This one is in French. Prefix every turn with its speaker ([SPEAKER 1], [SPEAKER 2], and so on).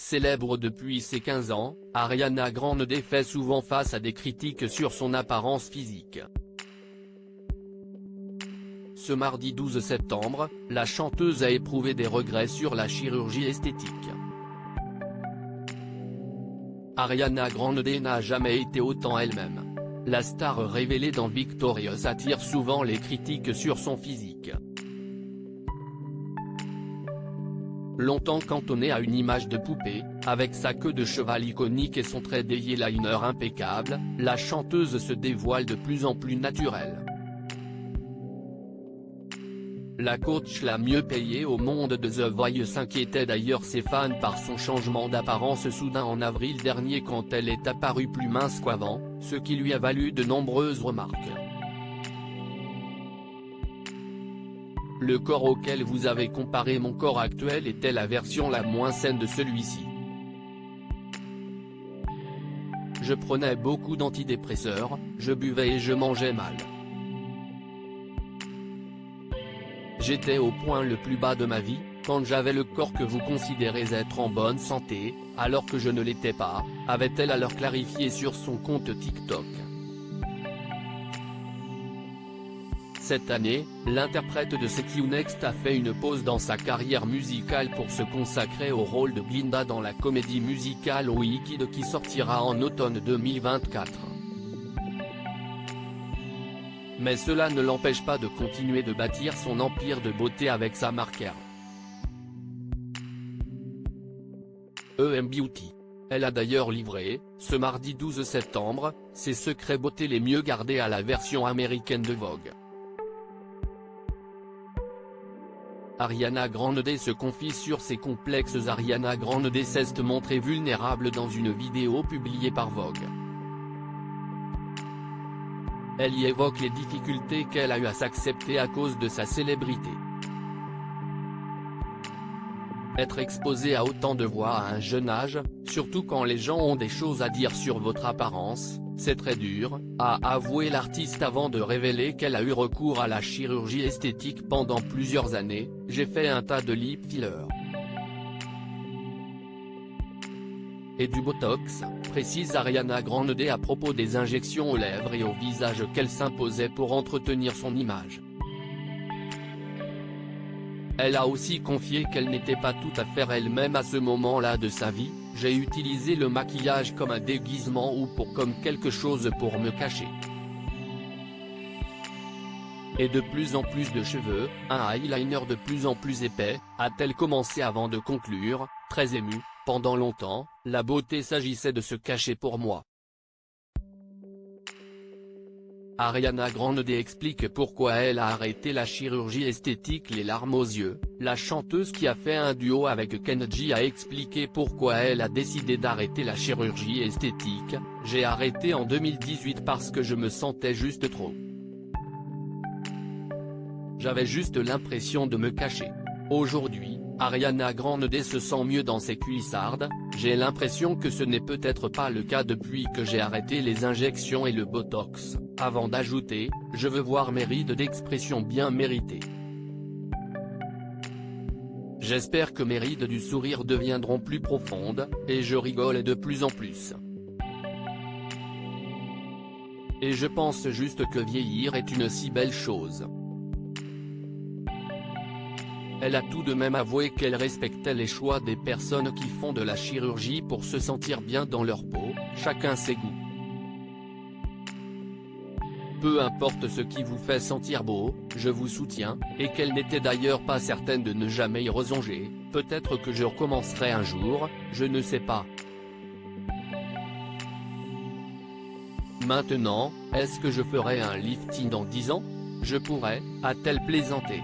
[SPEAKER 1] Célèbre depuis ses 15 ans, Ariana Grande fait souvent face à des critiques sur son apparence physique. Ce mardi 12 septembre, la chanteuse a éprouvé des regrets sur la chirurgie esthétique. Ariana Grande n'a jamais été autant elle-même. La star révélée dans Victorious attire souvent les critiques sur son physique. Longtemps cantonnée à une image de poupée, avec sa queue de cheval iconique et son trait d'eyeliner impeccable, la chanteuse se dévoile de plus en plus naturelle. La coach la mieux payée au monde de The Voice inquiétait d'ailleurs ses fans par son changement d'apparence soudain en avril dernier quand elle est apparue plus mince qu'avant, ce qui lui a valu de nombreuses remarques. Le corps auquel vous avez comparé mon corps actuel était la version la moins saine de celui-ci. Je prenais beaucoup d'antidépresseurs, je buvais et je mangeais mal. J'étais au point le plus bas de ma vie, quand j'avais le corps que vous considérez être en bonne santé, alors que je ne l'étais pas, avait-elle alors clarifié sur son compte TikTok. Cette année, l'interprète de See You Next a fait une pause dans sa carrière musicale pour se consacrer au rôle de Glinda dans la comédie musicale Wicked qui sortira en automne 2024. Mais cela ne l'empêche pas de continuer de bâtir son empire de beauté avec sa marque EM Beauty. Elle a d'ailleurs livré, ce mardi 12 septembre, ses secrets beauté les mieux gardés à la version américaine de Vogue. Ariana Grande se confie sur ses complexes. Ariana Grande s'est montrée vulnérable dans une vidéo publiée par Vogue. Elle y évoque les difficultés qu'elle a eu à s'accepter à cause de sa célébrité. Être exposé à autant de voix à un jeune âge, surtout quand les gens ont des choses à dire sur votre apparence, c'est très dur, a avoué l'artiste avant de révéler qu'elle a eu recours à la chirurgie esthétique pendant plusieurs années. J'ai fait un tas de lip fillers et du botox, précise Ariana Grande à propos des injections aux lèvres et au visage qu'elle s'imposait pour entretenir son image. Elle a aussi confié qu'elle n'était pas tout à fait elle-même à ce moment-là de sa vie. J'ai utilisé le maquillage comme un déguisement ou comme quelque chose pour me cacher. Et de plus en plus de cheveux, un eyeliner de plus en plus épais, a-t-elle commencé avant de conclure, très émue, pendant longtemps, la beauté s'agissait de se cacher pour moi. Ariana Grande explique pourquoi elle a arrêté la chirurgie esthétique. Les larmes aux yeux, la chanteuse qui a fait un duo avec Kenji a expliqué pourquoi elle a décidé d'arrêter la chirurgie esthétique. J'ai arrêté en 2018 parce que je me sentais juste trop. J'avais juste l'impression de me cacher. Aujourd'hui, Ariana Grande se sent mieux dans ses cuissardes. J'ai l'impression que ce n'est peut-être pas le cas depuis que j'ai arrêté les injections et le botox, avant d'ajouter, je veux voir mes rides d'expression bien méritées. J'espère que mes rides du sourire deviendront plus profondes, et je rigole de plus en plus. Et je pense juste que vieillir est une si belle chose. Elle a tout de même avoué qu'elle respectait les choix des personnes qui font de la chirurgie pour se sentir bien dans leur peau, chacun ses goûts. Peu importe ce qui vous fait sentir beau, je vous soutiens, et qu'elle n'était d'ailleurs pas certaine de ne jamais y resonger. Peut-être que je recommencerai un jour, je ne sais pas. Maintenant, est-ce que je ferai un lifting dans 10 ans ? Je pourrais, a-t-elle plaisanté.